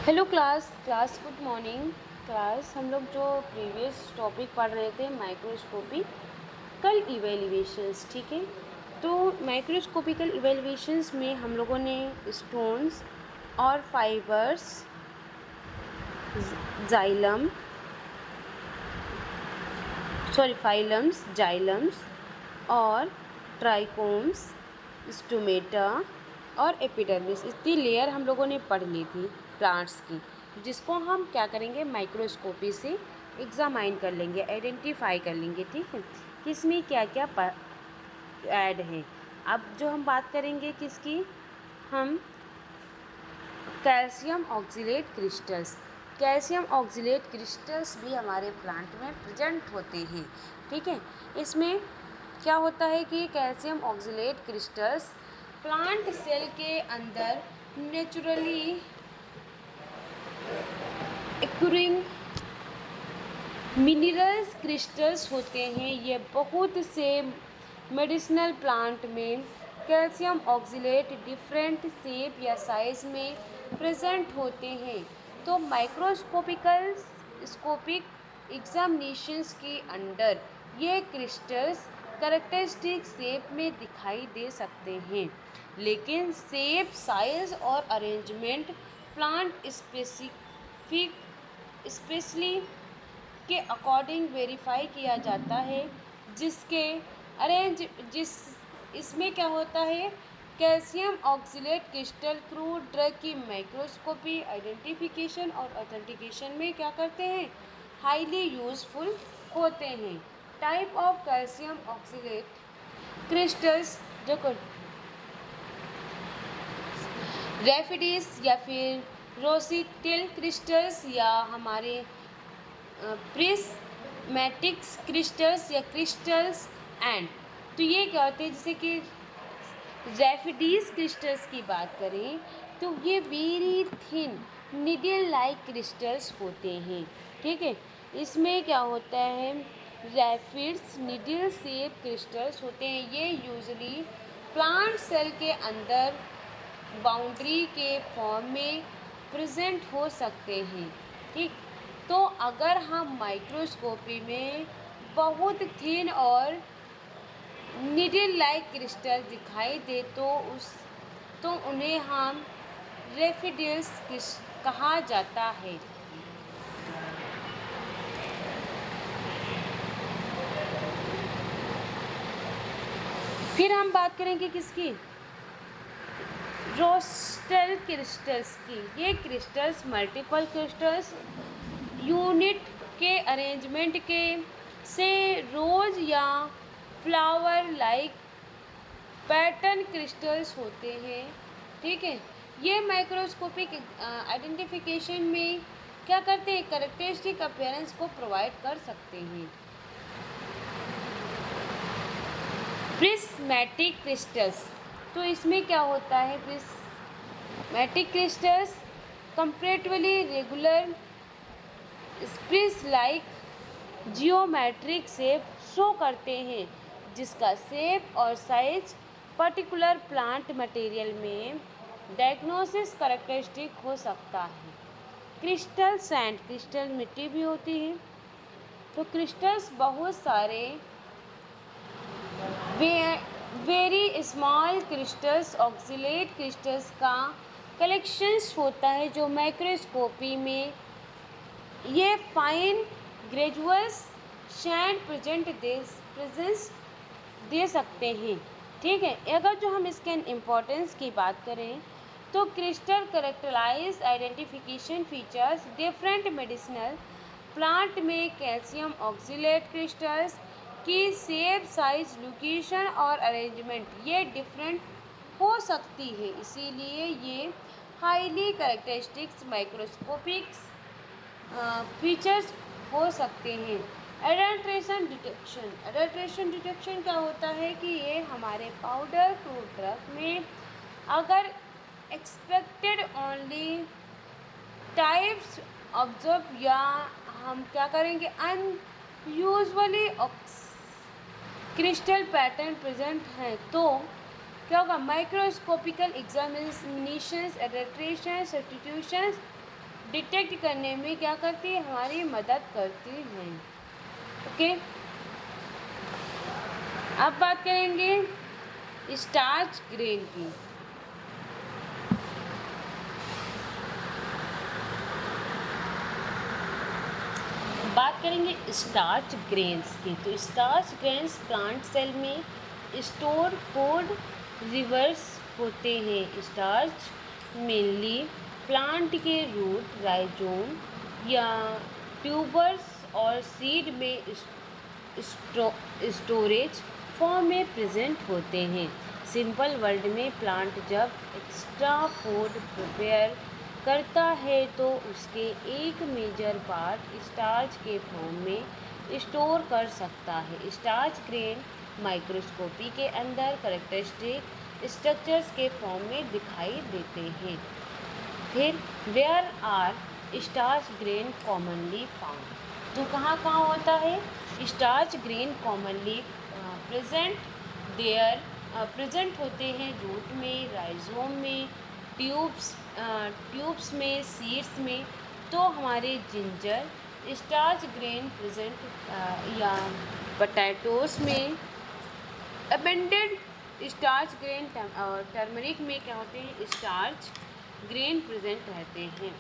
Hello class good morning class. हम लोग जो प्रीवियस टॉपिक पढ़ रहे थे माइक्रोस्कोपिकल इवेल्युएशंस, ठीक है। तो माइक्रोस्कोपिकल इवेल्युएशंस में हम लोगों ने स्टोन्स और फाइबर्स, जाइलम फाइलम्स, जाइलम्स और ट्राइकोम्स, स्टोमेटा और एपिडर्मिस, इतनी लेयर हम लोगों ने पढ़ ली थी प्लांट्स की, जिसको हम क्या करेंगे माइक्रोस्कोपी से एग्जामाइन कर लेंगे, आइडेंटिफाई कर लेंगे, ठीक है, कि इसमें क्या क्या ऐड है। अब जो हम बात करेंगे किसकी, हम calcium oxalate crystals. Calcium oxalate crystals भी हमारे प्लांट में प्रेजेंट होते हैं, ठीक है। इसमें क्या होता है कि calcium oxalate crystals plant cell के अंदर नेचुरली एक्यूरिंग मिनरल्स क्रिस्टल्स होते हैं। ये बहुत से मेडिसिनल प्लांट में कैल्शियम ऑक्सीलेट डिफरेंट शेप या साइज में प्रेजेंट होते हैं। तो माइक्रोस्कोपिकल स्कोपिक एग्जामिनेशंस के अंडर ये क्रिस्टल्स कैरेक्टरिस्टिक शेप में दिखाई दे सकते हैं, लेकिन शेप, साइज और अरेंजमेंट प्लांट स्पेसिफिक स्पेशली के अकॉर्डिंग वेरीफाई किया जाता है, जिसके जिस इसमें क्या होता है, calcium oxalate crystal crude drug की माइक्रोस्कोपी आइडेंटिफिकेशन और ऑथेंटिकेशन में क्या करते हैं, हाईली यूजफुल होते हैं। Type of calcium oxalate crystals, देखो रेफिडीज या फिर रोसिटिल क्रिस्टल्स या हमारे प्रिस्मेटिक्स क्रिस्टल्स या क्रिस्टल्स एंड, तो ये क्या होते हैं, जैसे कि रेफिडीज क्रिस्टल्स की बात करें तो ये very thin needle like crystals होते हैं, ठीक है। इसमें क्या होता है, रैफिड्स निडल शेप क्रिस्टल्स होते हैं। ये यूजुअली प्लांट सेल के अंदर बाउंड्री के फॉर्म में प्रेजेंट हो सकते हैं, ठीक। तो अगर हम माइक्रोस्कोपी में बहुत थिन और निडल लाइक क्रिस्टल दिखाई दे तो उन्हें हम रेफिडल्स कहा जाता है। फिर हम बात करेंगे किसकी, रोस्टल क्रिस्टल्स की। ये क्रिस्टल्स मल्टीपल क्रिस्टल्स यूनिट के अरेंजमेंट के से रोज या फ्लावर लाइक पैटर्न क्रिस्टल्स होते हैं, ठीक है। ये माइक्रोस्कोपिक आइडेंटिफिकेशन में क्या करते हैं, कैरेक्टरिस्टिक अपीयरेंस को प्रोवाइड कर सकते हैं। प्रिस्मेटिक क्रिस्टल्स, तो इसमें क्या होता है, प्रिस्मेटिक क्रिस्टल्स कंपैरेटिवली रेगुलर स्प्रिस लाइक जियोमेट्रिक शेप शो करते हैं, जिसका शेप और साइज पर्टिकुलर प्लांट मटेरियल में डायग्नोसिस कैरेक्टरिस्टिक हो सकता है। क्रिस्टल सैंड, क्रिस्टल मिट्टी भी होती है। तो क्रिस्टल्स बहुत सारे very small crystals, oxalate crystals का कलेक्शंस होता है, जो माइक्रोस्कोपी में ये फाइन ग्रेजुअल्स सैंड प्रेजेंस दे सकते हैं, ठीक है। अगर जो हम इसके इम्पोर्टेंस की बात करें तो crystal characterize identification features different medicinal plant में कैल्शियम ऑक्सीलेट क्रिस्टल्स की शेप, साइज, लोकेशन और अरेंजमेंट ये डिफरेंट हो सकती है, इसीलिए ये हाईली कैरेक्टरिस्टिक्स माइक्रोस्कोपिक्स फीचर्स हो सकते हैं। एडल्ट्रेशन डिटेक्शन क्या होता है कि ये हमारे पाउडर फ्रूट ड्रग में अगर एक्सपेक्टेड ओनली टाइप्स ऑब्जर्व या हम क्या करेंगे अनयूजुअली क्रिस्टल पैटर्न प्रेजेंट है, तो क्या होगा, microscopical examinations, adulteration, substitutions detect करने में क्या करती है, हमारी मदद करती हैं। ओके, अब बात करेंगे स्टार्च ग्रेन की। बात करेंगे स्टार्च ग्रेन्स की। तो स्टार्च ग्रेन्स प्लांट सेल में स्टोर फूड रिवर्स होते हैं। स्टार्च मेनली प्लांट के रूट, राइजोम या ट्यूबर्स और सीड में स्टोरेज फॉर्म में प्रेजेंट होते हैं। सिंपल वर्ड में प्लांट जब एक्स्ट्रा फूड प्रिपेयर करता है तो उसके एक मेजर पार्ट स्टार्च के फॉर्म में स्टोर कर सकता है। स्टार्च ग्रेन माइक्रोस्कोपी के अंदर कैरेक्टरिस्टिक स्ट्रक्चर्स के फॉर्म में दिखाई देते हैं। फिर where are starch grain commonly found. तो कहाँ कहाँ होता है starch grain commonly present there present होते हैं रूट में, राइजोम में, ट्यूब्स में, सीड्स में। तो हमारे जिंजर स्टार्च ग्रेन प्रेजेंट या पोटैटोस में, अबेंडेड स्टार्च ग्रेन और टर्मरिक में क्या होते हैं स्टार्च ग्रेन प्रेजेंट रहते हैं।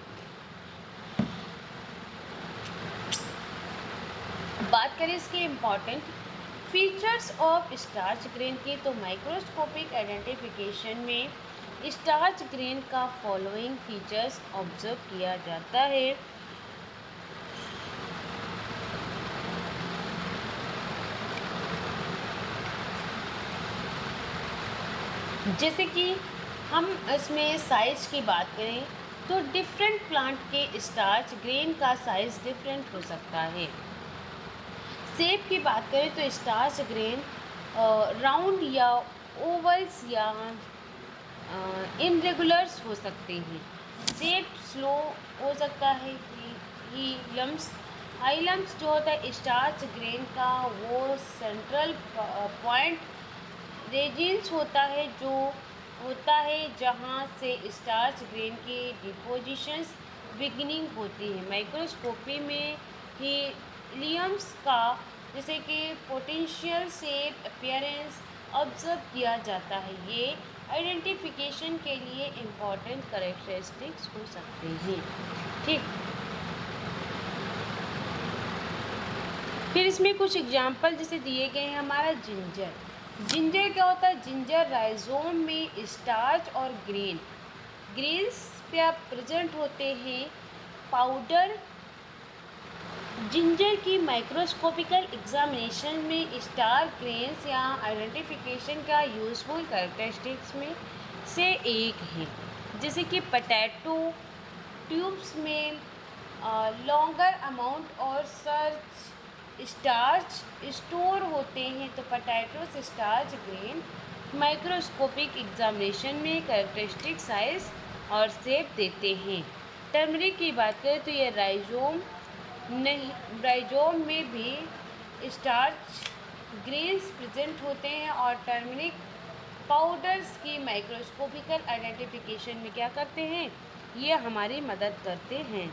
बात करें इसके important features of starch grain की, तो माइक्रोस्कोपिक आइडेंटिफिकेशन में स्टार्च ग्रेन का फॉलोइंग फीचर्स ऑब्जर्व किया जाता है। जैसे कि हम इसमें साइज की बात करें तो डिफरेंट प्लांट के स्टार्च ग्रेन का साइज डिफरेंट हो सकता है। शेप की बात करें तो स्टार्च ग्रेन राउंड या ओवल्स या इनरेगुलर्स हो सकते हैं। शेप स्लो हो सकता है। लम्स हाई लम्स जो होता है स्टार्च ग्रेन का वो सेंट्रल पॉइंट रेजिन्स होता है जहाँ से स्टार्च ग्रेन की डिपोजिशंस बिगिनिंग होती है। माइक्रोस्कोपी में हीलियम्स का जैसे कि पोटेंशियल शेप अपीयरेंस ऑब्जर्व किया जाता है। ये आइडेंटिफिकेशन के लिए इम्पॉर्टेंट कैरेक्टरिस्टिक्स हो सकते हैं। ठीक, फिर इसमें कुछ एग्जाम्पल जैसे दिए गए हैं। हमारा जिंजर क्या होता है, जिंजर राइजोम में स्टार्च और ग्रेन्स पे प्रेजेंट होते हैं। पाउडर जिंजर की माइक्रोस्कोपिकल एग्जामिनेशन में स्टार ग्रेन्स या आइडेंटिफिकेशन का यूजफुल कैरेक्टरिस्टिक्स में से एक है। जैसे कि पोटैटो ट्यूब्स में लॉन्गर अमाउंट और सर्च स्टार्च स्टोर होते हैं। तो potatoes starch grain microscopic examination में कैरेक्टरिस्टिक साइज और शेप देते हैं। टर्मरिक की बात करें तो ये राइजोम में भी स्टार्च ग्रेन्स प्रेजेंट होते हैं और टर्मरिक पाउडर्स की माइक्रोस्कोपिकल आइडेंटिफिकेशन में क्या करते हैं, ये हमारी मदद करते हैं।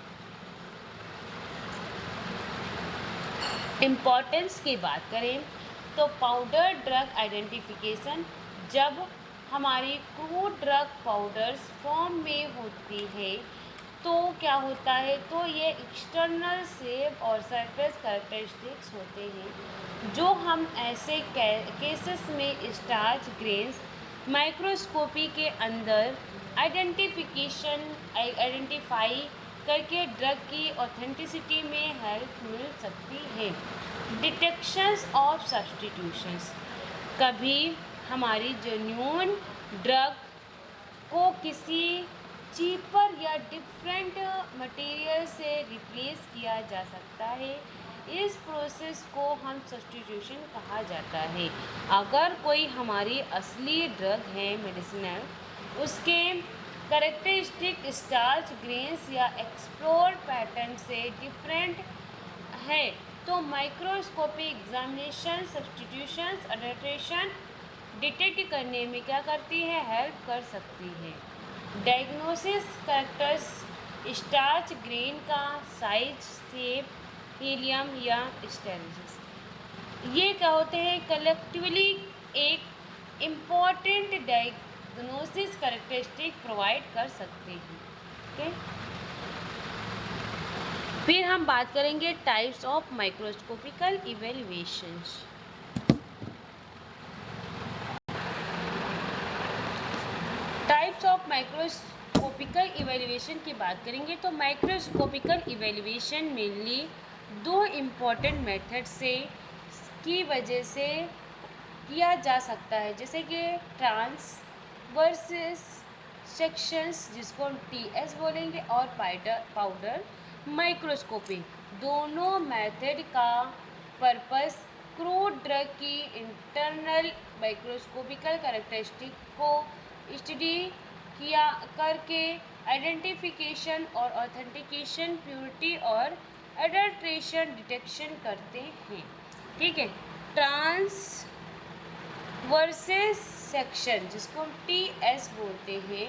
इम्पॉर्टेंस की बात करें तो पाउडर ड्रग आइडेंटिफिकेशन जब हमारी क्रूड ड्रग पाउडर्स फॉर्म में होती है तो क्या होता है, तो ये एक्सटर्नल शेप और सरफेस कैरेक्टरिस्टिक्स होते हैं जो हम ऐसे केसेस में स्टार्च ग्रेन्स माइक्रोस्कोपी के अंदर आइडेंटिफाई करके ड्रग की ऑथेंटिसिटी में हेल्प मिल सकती है। डिटेक्शंस ऑफ सब्स्टिट्यूशंस, कभी हमारी जेन्युइन ड्रग को किसी चीपर या डिफरेंट मटेरियल से रिप्लेस किया जा सकता है। इस प्रोसेस को हम सब्स्टिट्यूशन कहा जाता है। अगर कोई हमारी असली ड्रग है मेडिसिनल, उसके कैरेक्टरिस्टिक स्टार्च ग्रेन्स या एक्सप्लोर पैटर्न से डिफरेंट है तो microscopy examination substitutions adulteration detect करने में क्या करती है, हेल्प कर सकती है। डायग्नोसिस कैरेक्टर्स स्टार्च ग्रेन का साइज, शेप, हीलियम या स्टेरस, ये क्या होते हैं, कलेक्टिवली एक इम्पॉर्टेंट डायग्नोसिस करेक्टरिस्टिक प्रोवाइड कर सकते हैं। ओके, फिर हम बात करेंगे types of microscopical evaluations. Types of microscopical evaluation की बात करेंगे तो माइक्रोस्कोपिकल इवेल्युएशन मेनली दो इम्पॉर्टेंट मेथड से की वजह से किया जा सकता है, जैसे कि ट्रांसवर्स सेक्शंस जिसको हम टीएस बोलेंगे और पाउडर माइक्रोस्कोपी। दोनों मेथड का पर्पस क्रूड ड्रग की इंटरनल माइक्रोस्कोपिकल कैरेक्टरिस्टिक को स्टडी किया करके आइडेंटिफिकेशन और ऑथेंटिकेशन, प्योरिटी और एडल्ट्रेशन डिटेक्शन करते हैं। ठीक है, ट्रांसवर्सेस सेक्शन जिसको हम टीएस बोलते हैं।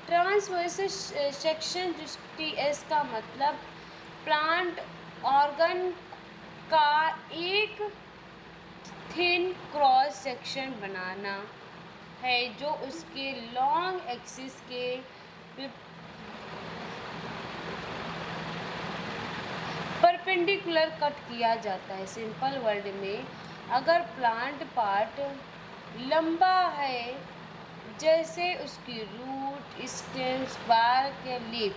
ट्रांसवर्सेस सेक्शन जिस टीएस का मतलब प्लांट ऑर्गन का एक थिन क्रॉस सेक्शन बनाना है जो उसके लॉन्ग एक्सिस के परपेंडिकुलर कट किया जाता है। सिंपल वर्ड में अगर प्लांट पार्ट लंबा है, जैसे उसकी रूट, स्टेम्स, बार्क या लीफ,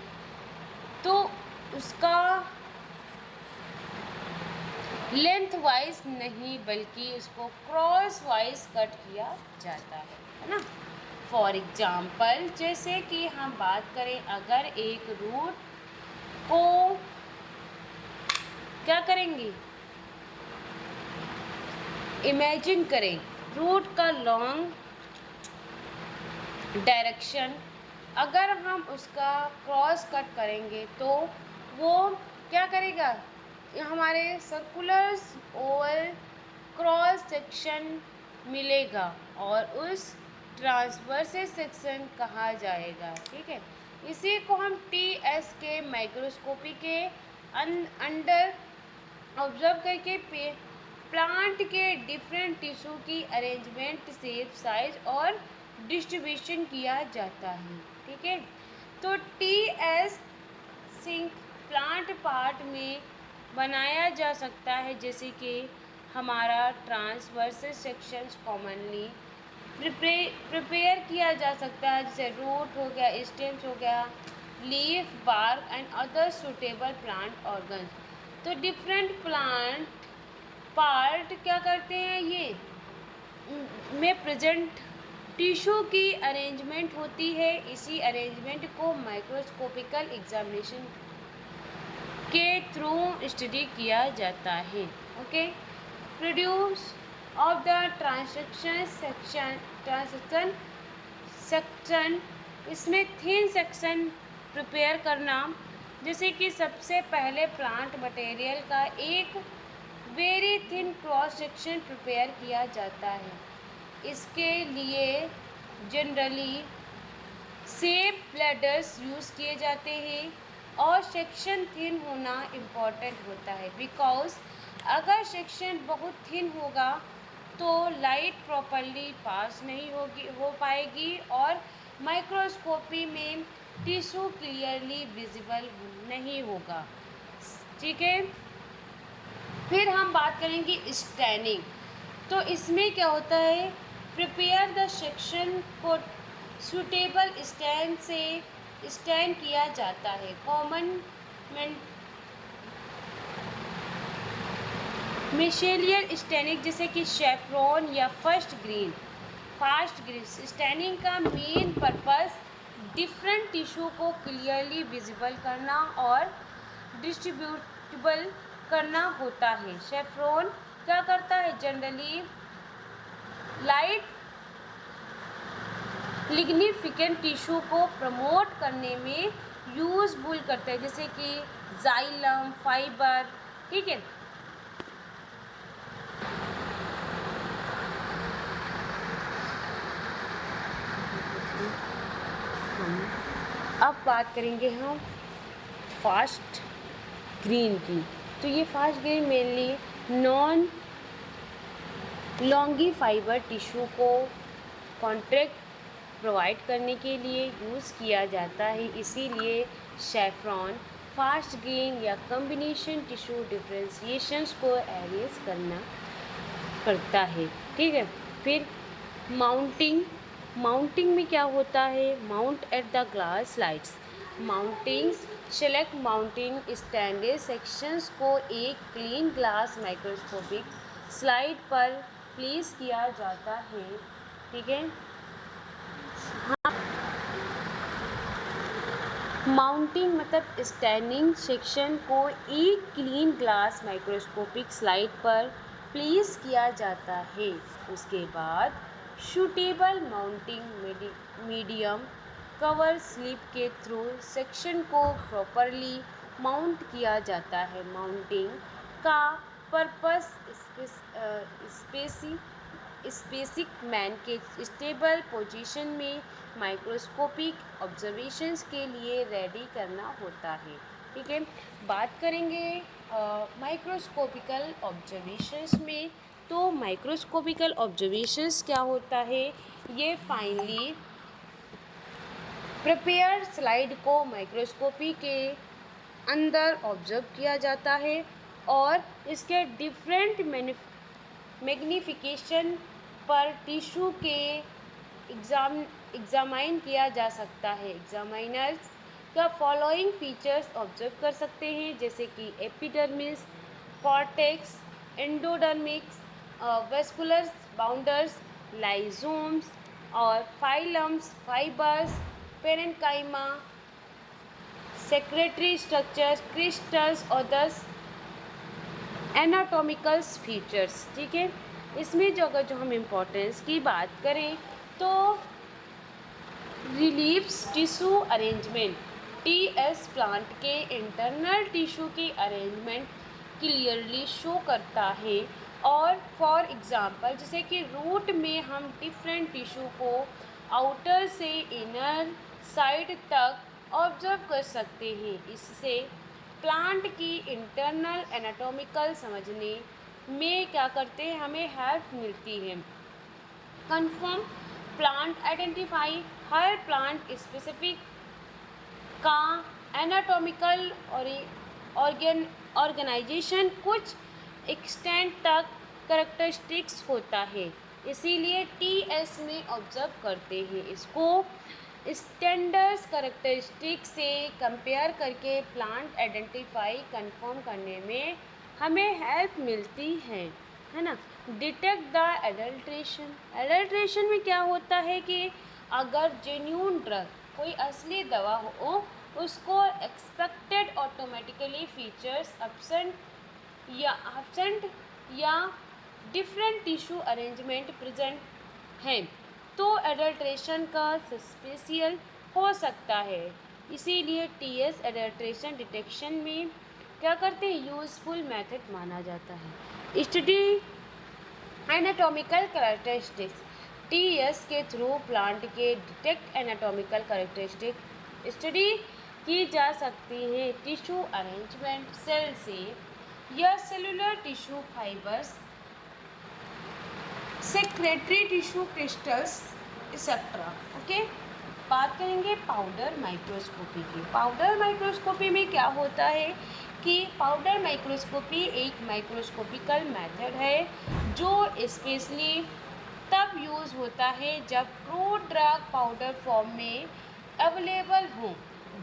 तो उसका लेंथ वाइज नहीं बल्कि उसको क्रॉस वाइज कट किया जाता है ना। फॉर एग्जाम्पल, जैसे कि हम बात करें, अगर एक रूट को क्या करेंगे, इमेजिन करें रूट का लॉन्ग डायरेक्शन, अगर हम उसका क्रॉस कट करेंगे तो वो क्या करेगा, हमारे सर्कुलर ओवल क्रॉस सेक्शन मिलेगा और उस ट्रांसवर्स सेक्शन कहा जाएगा। ठीक है, इसी को हम टीएस के माइक्रोस्कोपी के अंडर ऑब्जर्व करके प्लांट के डिफरेंट टिश्यू की अरेंजमेंट, शेप, साइज और डिस्ट्रीब्यूशन किया जाता है। ठीक है, तो टीएस सिंक प्लांट पार्ट में बनाया जा सकता है, जैसे कि हमारा ट्रांसवर्स सेक्शंस कॉमनली प्रिपेयर किया जा सकता है, जैसे रूट हो गया, स्टेम्स हो गया, leaf, bark and other suitable plant organ. तो डिफरेंट प्लांट पार्ट क्या करते हैं, ये में प्रेजेंट टिश्यू की अरेंजमेंट होती है। इसी अरेंजमेंट को माइक्रोस्कोपिकल एग्जामिनेशन के थ्रू स्टडी किया जाता है। Okay, produce of the transaction section, इसमें थिन सेक्शन प्रिपेयर करना, जैसे कि सबसे पहले प्लांट मटेरियल का एक very thin cross section prepare किया जाता है। इसके लिए जनरली शेप ब्लैडर्स यूज़ किए जाते हैं और सेक्शन थिन होना इम्पॉर्टेंट होता है, बिकॉज अगर सेक्शन बहुत थिन होगा तो लाइट प्रॉपरली पास नहीं हो पाएगी और माइक्रोस्कोपी में टिश्यू क्लियरली विजिबल नहीं होगा। ठीक है, फिर हम बात करेंगे स्टैनिंग। तो इसमें क्या होता है, प्रिपेयर द सेक्शन को सूटेबल स्टैंड से स्टैंड किया जाता है। कॉमन मिशेलियर स्टैनिंग, जैसे कि शेफ्रॉन या फास्ट ग्रीन स्टैनिंग का मेन पर्पस डिफरेंट टिश्यू को क्लियरली विजिबल करना और डिस्ट्रीब्यूटेबल करना होता है। शेफ्रॉन क्या करता है, जनरली लाइट लिग्निफिकेंट टिश्यू को प्रमोट करने में यूजफुल करते हैं, जैसे कि जाइलम, फाइबर। ठीक है, अब बात करेंगे हम फास्ट ग्रीन की। तो ये fast green mainly non Longi fibre tissue को कॉन्ट्रैक्ट प्रोवाइड करने के लिए यूज़ किया जाता है, इसीलिए सैफ्रॉन फास्ट ग्रेन या कॉम्बिनेशन टिश्यू डिफ्रेंशिएशंस को एरेज करता है। ठीक है, फिर माउंटिंग में क्या होता है? Mount at the glass slides. Mountings select mounting standard sections को एक क्लीन ग्लास माइक्रोस्कोपिक स्लाइड पर प्लेस किया जाता है। ठीक है, माउंटिंग मतलब स्टैंडिंग सेक्शन को एक क्लीन ग्लास माइक्रोस्कोपिक स्लाइड पर प्लेस किया जाता है। उसके बाद suitable mounting medium cover slip के थ्रू सेक्शन को प्रॉपरली माउंट किया जाता है। माउंटिंग का पर्पस स्पेसिक मैन के स्टेबल पोजीशन में माइक्रोस्कोपिक ऑब्जर्वेशंस के लिए रेडी करना होता है। ठीक है, बात करेंगे माइक्रोस्कोपिकल ऑब्जर्वेशंस में। तो माइक्रोस्कोपिकल ऑब्जर्वेशंस क्या होता है? ये फाइनली प्रिपेयर स्लाइड को माइक्रोस्कोपी के अंदर ऑब्जर्व किया जाता है और इसके डिफरेंट मैग्नीफिकेशन पर टिश्यू के एग्जामाइन किया जा सकता है। एग्जामाइनर्स का फॉलोइंग फीचर्स ऑब्जर्व कर सकते हैं, जैसे कि एपिडर्मिस, कॉर्टेक्स, एंडोडर्मिक्स, वेस्कुलर बाउंडर्स, लाइजोम्स और phylums, fibres, parenchyma, secretary structures, crystals और दस एनाटॉमिकल फीचर्स। ठीक है, इसमें जो हम इम्पोर्टेंस की बात करें तो reveals tissue arrangement, TS plant के इंटरनल टिश्यू की अरेंजमेंट क्लियरली शो करता है। और फॉर एग्जांपल जैसे कि रूट में हम डिफरेंट टिश्यू को आउटर से इनर साइड तक ऑब्जर्व कर सकते हैं। इससे प्लांट की इंटरनल एनाटॉमिकल समझने में क्या करते हैं, हमें हेल्प मिलती है। कंफर्म प्लांट आइडेंटिफाई, हर प्लांट स्पेसिफिक का एनाटॉमिकल और ऑर्गेनाइजेशन कुछ एक्सटेंट तक करेक्टरिस्टिक्स होता है, इसीलिए टीएस में ऑब्जर्व करते हैं। इसको स्टैंडर्ड्स करेक्टरिस्टिक से कंपेयर करके प्लांट आइडेंटिफाई कंफर्म करने में हमें हेल्प मिलती है ना। डिटेक्ट द एडल्ट्रेशन में क्या होता है कि अगर जेन्यून ड्रग कोई असली दवा हो उसको एक्सपेक्टेड ऑटोमेटिकली फीचर्स एब्सेंट या डिफरेंट टिश्यू अरेंजमेंट प्रेजेंट हैं तो एडल्ट्रेशन का सस्पेंशियल हो सकता है। इसीलिए टीएस एडल्ट्रेशन डिटेक्शन में क्या करते हैं, यूजफुल मेथड माना जाता है। स्टडी एनाटॉमिकल कैरेक्टरिस्टिक्स, टीएस के थ्रू प्लांट के डिटेक्ट एनाटॉमिकल कैरेक्टरिस्टिक स्टडी की जा सकती है। टिश्यू अरेंजमेंट, सेल से या cellular tissue fibres, secretary tissue crystals etcetera. Okay, बात करेंगे पाउडर माइक्रोस्कोपी की। पाउडर माइक्रोस्कोपी में क्या होता है कि पाउडर माइक्रोस्कोपी एक माइक्रोस्कोपिकल मेथड है जो स्पेशली तब यूज़ होता है जब क्रूड ड्रग पाउडर फॉर्म में अवेलेबल हो।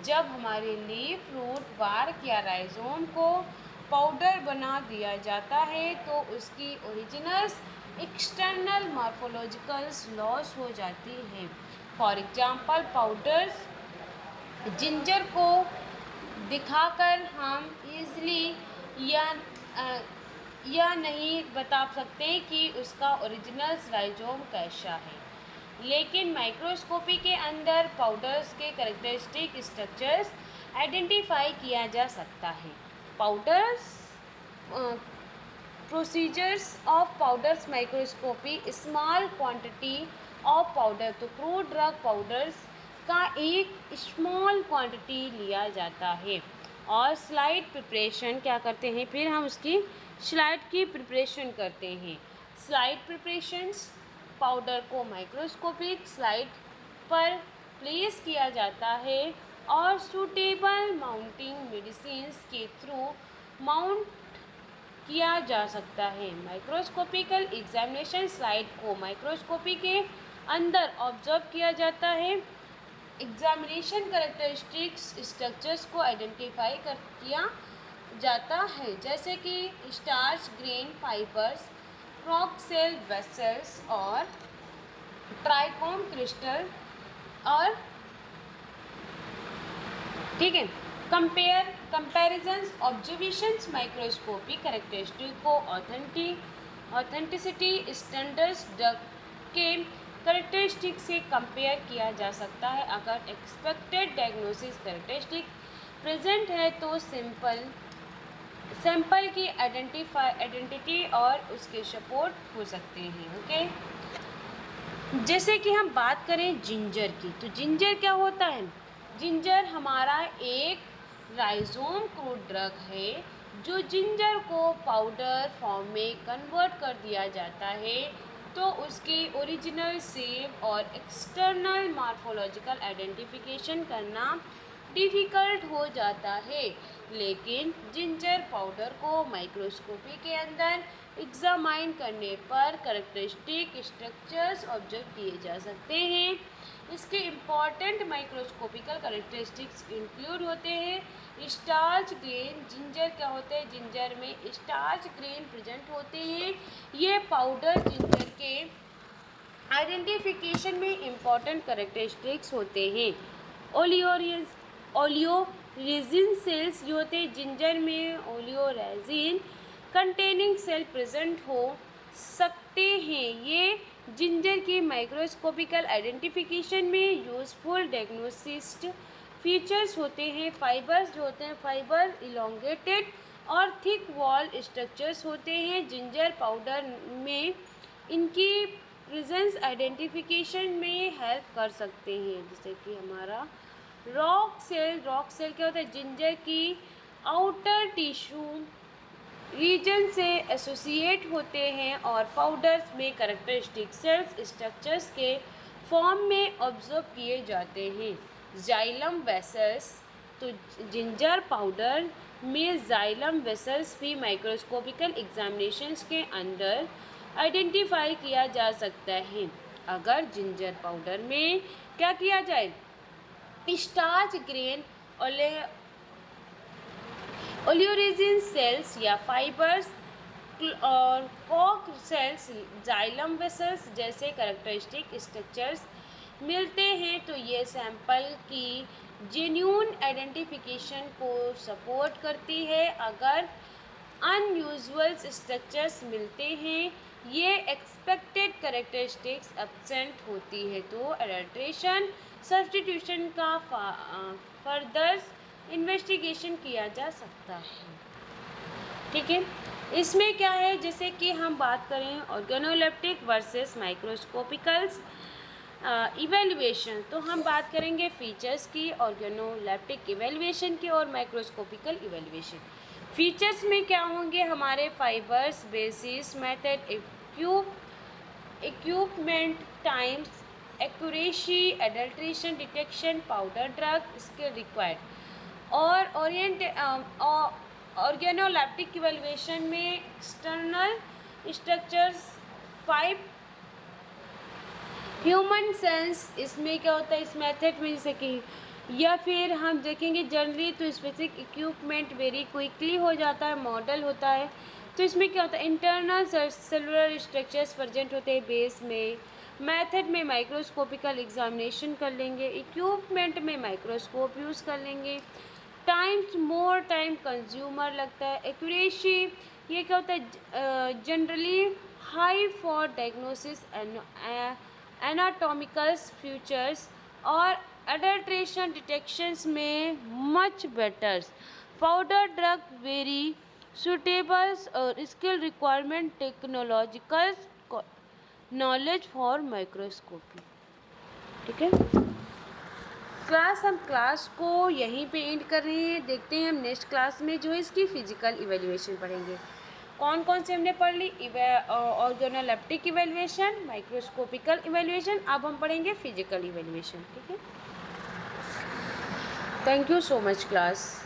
जब हमारे लीफ, रूट, बार्क या राइजोम को पाउडर बना दिया जाता है तो उसकी ओरिजिनल एक्सटर्नल मॉर्फोलॉजिकल लॉस हो जाती है। फॉर एग्जांपल पाउडर्स जिंजर को दिखाकर हम ईजली या नहीं बता सकते कि उसका ओरिजिनल राइजोम कैसा है, लेकिन माइक्रोस्कोपी के अंदर पाउडर्स के कैरेक्टरिस्टिक स्ट्रक्चर्स आइडेंटिफाई किया जा सकता है। Powders procedures of powders microscopy, small quantity of powder, तो क्रूड ड्रग पाउडर्स का एक स्मॉल क्वांटिटी लिया जाता है और स्लाइड प्रिपरेशन क्या करते हैं, फिर हम उसकी स्लाइड की प्रिपरेशन करते हैं। स्लाइड प्रिपरेशंस, पाउडर को माइक्रोस्कोपिक स्लाइड पर प्लेस किया जाता है और सूटेबल माउंटिंग मेडिसिन्स के थ्रू माउंट किया जा सकता है। माइक्रोस्कोपिकल एग्जामिनेशन, स्लाइड को माइक्रोस्कोपी के अंदर ऑब्जर्व किया जाता है। एग्जामिनेशन कैरेक्टरिस्टिक्स स्ट्रक्चर्स को आइडेंटिफाई किया जाता है, जैसे कि starch grain fibres, cork cell vessels और ट्राइकोम क्रिस्टल। और ठीक है, कंपेरिजन्स, ऑब्जर्वेशंस, माइक्रोस्कोपी कैरेक्टरिस्टिक को ऑथेंटिसिटी स्टैंडर्ड्स के कैरेक्टरिस्टिक से कंपेयर किया जा सकता है। अगर एक्सपेक्टेड डायग्नोसिस कैरेक्टरिस्टिक प्रेजेंट है तो सैंपल की आइडेंटिटी और उसके सपोर्ट हो सकते हैं। ओके, जैसे कि हम बात करें जिंजर की, तो जिंजर क्या होता है? जिंजर हमारा एक राइजोम क्रूड ड्रग है जो जिंजर को पाउडर फॉर्म में कन्वर्ट कर दिया जाता है, तो उसकी ओरिजिनल शेप और एक्सटर्नल मॉर्फोलॉजिकल आइडेंटिफिकेशन करना डिफ़िकल्ट हो जाता है। लेकिन जिंजर पाउडर को माइक्रोस्कोपी के अंदर एग्जामाइन करने पर कैरेक्टरिस्टिक स्ट्रक्चर्स ऑब्जर्व किए जा सकते हैं। इसके इम्पॉर्टेंट माइक्रोस्कोपिकल कैरेक्टरिस्टिक्स इंक्लूड होते हैं स्टार्च ग्रेन। जिंजर क्या होते हैं? जिंजर में स्टार्च ग्रेन प्रेजेंट होते हैं। ये पाउडर जिंजर के आइडेंटिफिकेशन में इम्पॉर्टेंट कैरेक्टरिस्टिक्स होते हैं। ओलियोरेजिन सेल्स जो होते हैं जिंजर में, ओलियोरेजिन कंटेनिंग सेल प्रेजेंट हो सकते हैं। ये जिंजर की माइक्रोस्कोपिकल आइडेंटिफिकेशन में यूजफुल डायग्नोस्टिक फीचर्स होते हैं। फाइबर्स जो होते हैं, फाइबर इलोंगेटेड और थिक वॉल स्ट्रक्चर्स होते हैं। जिंजर पाउडर में इनकी प्रेजेंस आइडेंटिफिकेशन में हेल्प कर सकते हैं, जैसे कि हमारा रॉक सेल क्या होता है? जिंजर की आउटर टिश्यू रीजन से एसोसिएट होते हैं और पाउडर्स में कैरेक्टरिस्टिक सेल्स स्ट्रक्चर्स के फॉर्म में ऑब्जर्व किए जाते हैं। जाइलम वेसल्स, तो जिंजर पाउडर में जाइलम वेसल्स भी माइक्रोस्कोपिकल एग्जामिनेशंस के अंदर आइडेंटिफाई किया जा सकता है। अगर जिंजर पाउडर में क्या किया जाए? स्टार्च ग्रेन ओलियोरेजिन सेल्स या फाइबर्स और कॉक सेल्स, जाइलम वेसल्स जैसे कैरेक्टरिस्टिक स्ट्रक्चर्स मिलते हैं, तो ये सैंपल की जेन्युइन आइडेंटिफिकेशन को सपोर्ट करती है। अगर अनयूजुअल स्ट्रक्चर्स मिलते हैं, ये एक्सपेक्टेड कैरेक्टरिस्टिक्स एब्सेंट होती है, तो एडल्ट्रेशन सब्स्टिट्यूशन का फर्दर इन्वेस्टिगेशन किया जा सकता है। ठीक है, इसमें क्या है, जैसे कि हम बात करें ऑर्गेनोलेप्टिक वर्सेस माइक्रोस्कोपिकल्स इवेल्युएशन, तो हम बात करेंगे फीचर्स की, ऑर्गेनोलेप्टिक इवेल्युएशन की और माइक्रोस्कोपिकल इवेल्युएशन। फीचर्स में क्या होंगे? हमारे fibres, basis method, equipment, times, accuracy, adulteration detection, powder drug skill required. और ऑर्गेनोलेप्टिक इवेल्युएशन में एक्सटर्नल स्ट्रक्चर्स 5 ह्यूमन सेंस, इसमें क्या होता है इस मेथड में, जैसे कि या फिर हम देखेंगे जनरली तो स्पेसिफिक इक्विपमेंट वेरी क्विकली हो जाता है, मॉडल होता है। तो इसमें क्या होता है? इंटरनल सेलुलर स्ट्रक्चर्स प्रेजेंट होते हैं बेस में। मेथड में माइक्रोस्कोपिकल एग्जामिनेशन कर लेंगे, इक्विपमेंट में माइक्रोस्कोप यूज़ कर लेंगे। टाइम्स मोर टाइम कंज्यूमर लगता है। एक्यूरेसी, ये क्या होता है? Generally high for diagnosis anatomical features और एडल्ट्रेशन डिटेक्शंस में much better. Powder drug very suitables और skill requirement technological knowledge for microscopy. ठीक है। क्लास हम क्लास को यहीं पे एंड कर रहे हैं। देखते हैं हम नेक्स्ट क्लास में जो है इसकी फिजिकल इवेल्युएशन पढ़ेंगे। कौन कौन से हमने पढ़ ली? ऑर्गेनोलेप्टिक इवेल्युएशन, माइक्रोस्कोपिकल इवेल्युएशन, अब हम पढ़ेंगे फिजिकल इवेल्युएशन। ठीक है, thank you so much class.